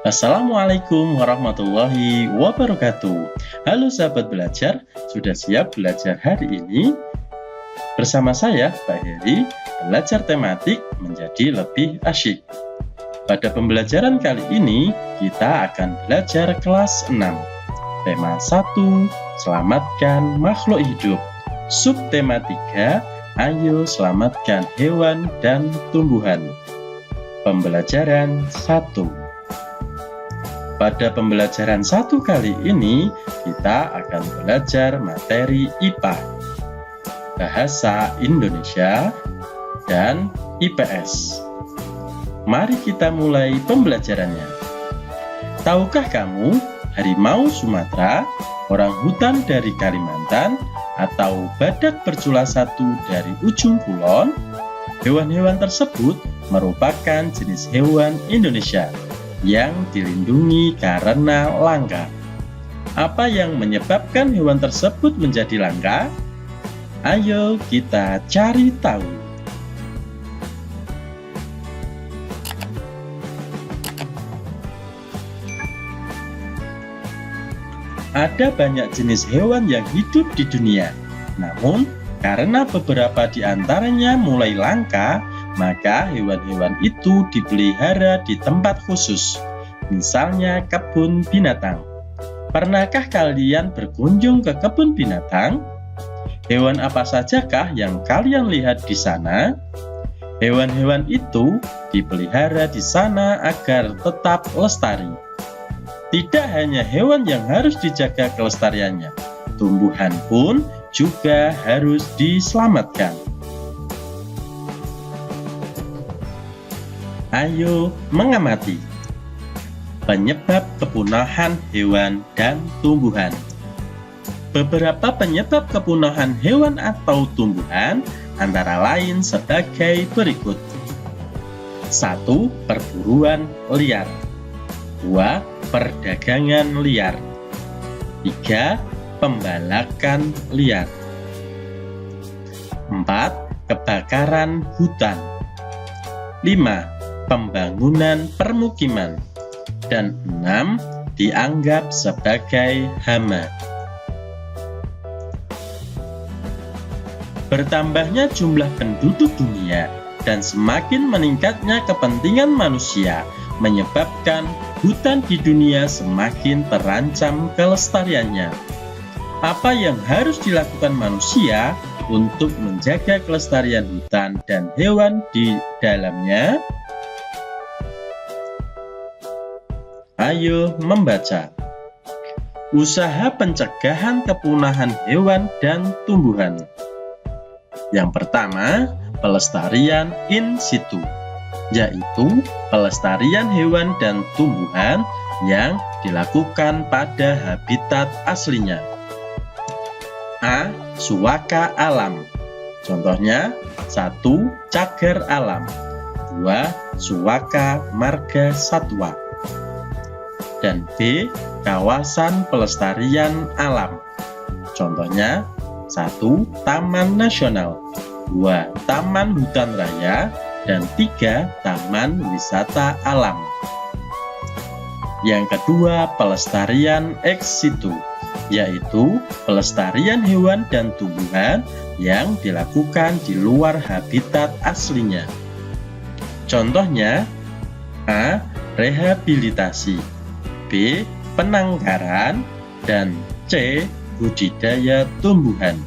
Assalamualaikum warahmatullahi wabarakatuh. Halo sahabat belajar, sudah siap belajar hari ini? Bersama saya, Pak Heri, belajar tematik menjadi lebih asyik. Pada pembelajaran kali ini, kita akan belajar kelas 6. Tema 1, selamatkan makhluk hidup. Subtema 3, ayo selamatkan hewan dan tumbuhan. Pembelajaran 1. Pada pembelajaran 1 kali ini, kita akan belajar materi IPA, Bahasa Indonesia, dan IPS. Mari kita mulai pembelajarannya. Tahukah kamu, harimau Sumatera, orang hutan dari Kalimantan, atau badak bercula satu dari ujung kulon? Hewan-hewan tersebut merupakan jenis hewan Indonesia yang dilindungi karena langka. Apa yang menyebabkan hewan tersebut menjadi langka? Ayo kita cari tahu. Ada banyak jenis hewan yang hidup di dunia. Namun, karena beberapa di antaranya mulai langka, maka hewan-hewan itu dipelihara di tempat khusus, misalnya kebun binatang. Pernahkah kalian berkunjung ke kebun binatang? Hewan apa sajakah yang kalian lihat di sana? Hewan-hewan itu dipelihara di sana agar tetap lestari. Tidak hanya hewan yang harus dijaga kelestariannya, tumbuhan pun juga harus diselamatkan. Ayo mengamati penyebab kepunahan hewan dan tumbuhan. Beberapa penyebab kepunahan hewan atau tumbuhan antara lain sebagai berikut. 1. Perburuan liar. 2. Perdagangan liar. 3. Pembalakan liar. 4. Kebakaran hutan. 5. Pembangunan permukiman. Dan 6. Dianggap sebagai hama. Bertambahnya jumlah penduduk dunia dan semakin meningkatnya kepentingan manusia menyebabkan hutan di dunia semakin terancam kelestariannya. Apa yang harus dilakukan manusia untuk menjaga kelestarian hutan dan hewan di dalamnya? Ayo membaca. Usaha pencegahan kepunahan hewan dan tumbuhan. Yang pertama, pelestarian in situ, yaitu pelestarian hewan dan tumbuhan yang dilakukan pada habitat aslinya. A. Suaka alam. Contohnya, 1. Cagar alam. 2. Suaka marga satwa. Dan B. Kawasan pelestarian alam. Contohnya, 1. Taman nasional. 2. Taman hutan raya. Dan 3. Taman wisata alam. Yang kedua, pelestarian ex situ, yaitu pelestarian hewan dan tumbuhan yang dilakukan di luar habitat aslinya. Contohnya, A. Rehabilitasi, B. Penangkaran, dan C. Budidaya tumbuhan.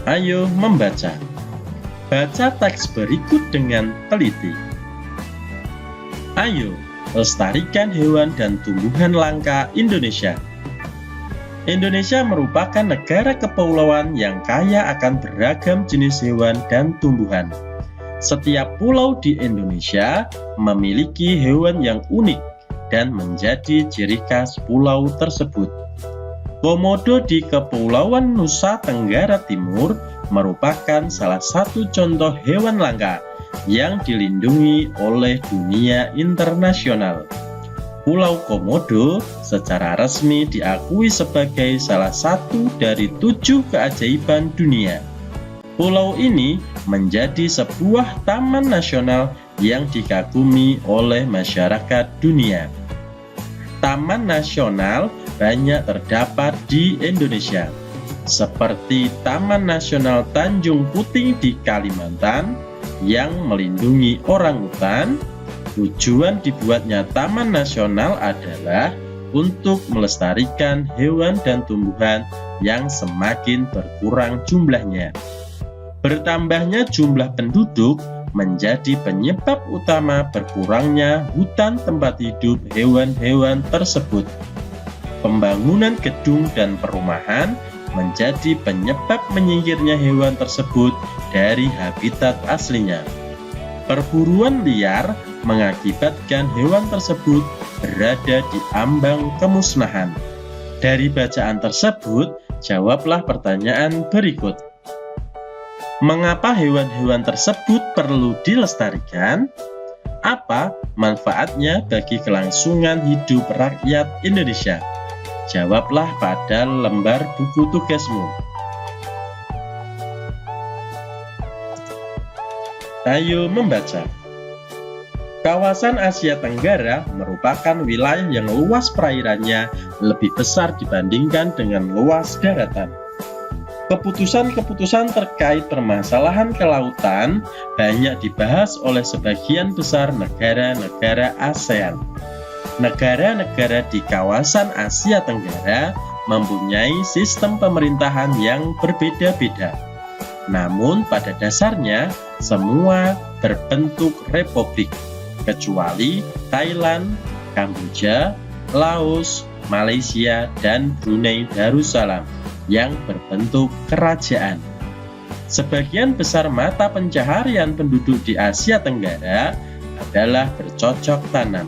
Ayo membaca. Baca teks berikut dengan teliti. Ayo, lestarikan hewan dan tumbuhan langka Indonesia. Indonesia merupakan negara kepulauan yang kaya akan beragam jenis hewan dan tumbuhan. Setiap pulau di Indonesia memiliki hewan yang unik dan menjadi ciri khas pulau tersebut. Komodo di Kepulauan Nusa Tenggara Timur merupakan salah satu contoh hewan langka yang dilindungi oleh dunia internasional. Pulau Komodo secara resmi diakui sebagai salah satu dari 7 keajaiban dunia. Pulau ini menjadi sebuah taman nasional yang dikagumi oleh masyarakat dunia. Taman nasional banyak terdapat di Indonesia, seperti Taman Nasional Tanjung Puting di Kalimantan yang melindungi orangutan. Tujuan dibuatnya Taman Nasional adalah untuk melestarikan hewan dan tumbuhan yang semakin berkurang jumlahnya. Bertambahnya jumlah penduduk menjadi penyebab utama berkurangnya hutan tempat hidup hewan-hewan tersebut. Pembangunan gedung dan perumahan menjadi penyebab menyingkirnya hewan tersebut dari habitat aslinya. Perburuan liar mengakibatkan hewan tersebut berada di ambang kemusnahan. Dari bacaan tersebut, jawablah pertanyaan berikut. Mengapa hewan-hewan tersebut perlu dilestarikan? Apa manfaatnya bagi kelangsungan hidup rakyat Indonesia? Jawablah pada lembar buku tugasmu. Ayo membaca. Kawasan Asia Tenggara merupakan wilayah yang luas perairannya lebih besar dibandingkan dengan luas daratan. Keputusan-keputusan terkait permasalahan kelautan banyak dibahas oleh sebagian besar negara-negara ASEAN. Negara-negara di kawasan Asia Tenggara mempunyai sistem pemerintahan yang berbeda-beda. Namun pada dasarnya semua berbentuk republik, kecuali Thailand, Kamboja, Laos, Malaysia, dan Brunei Darussalam yang berbentuk kerajaan. Sebagian besar mata pencaharian penduduk di Asia Tenggara adalah bercocok tanam.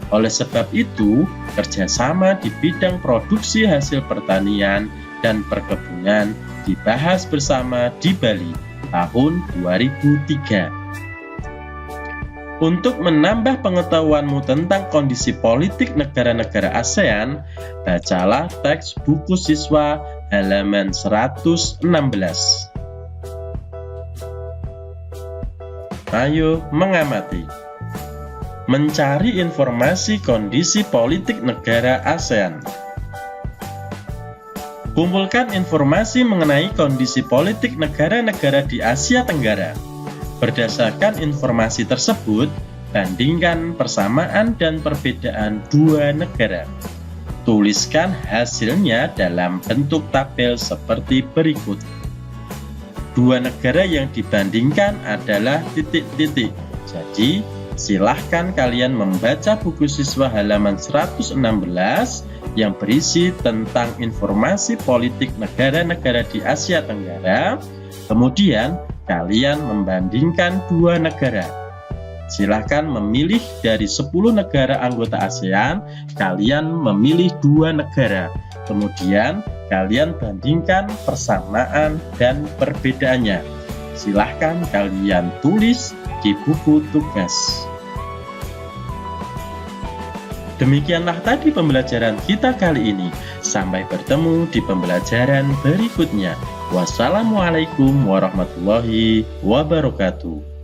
Oleh sebab itu, kerjasama di bidang produksi hasil pertanian dan perkebunan dibahas bersama di Bali tahun 2003. Untuk menambah pengetahuanmu tentang kondisi politik negara-negara ASEAN, bacalah teks buku siswa halaman 116. Ayo mengamati. Mencari informasi kondisi politik negara ASEAN. Kumpulkan informasi mengenai kondisi politik negara-negara di Asia Tenggara. Berdasarkan informasi tersebut, bandingkan persamaan dan perbedaan dua negara. Tuliskan hasilnya dalam bentuk tabel seperti berikut. Dua negara yang dibandingkan adalah titik-titik. Jadi, silahkan kalian membaca buku siswa halaman 116 yang berisi tentang informasi politik negara-negara di Asia Tenggara. Kemudian, kalian membandingkan dua negara. Silahkan memilih dari 10 negara anggota ASEAN, kalian memilih dua negara. Kemudian, kalian bandingkan persamaan dan perbedaannya. Silahkan kalian tulis di buku tugas. Demikianlah tadi pembelajaran kita kali ini. Sampai bertemu di pembelajaran berikutnya. Wassalamualaikum warahmatullahi wabarakatuh.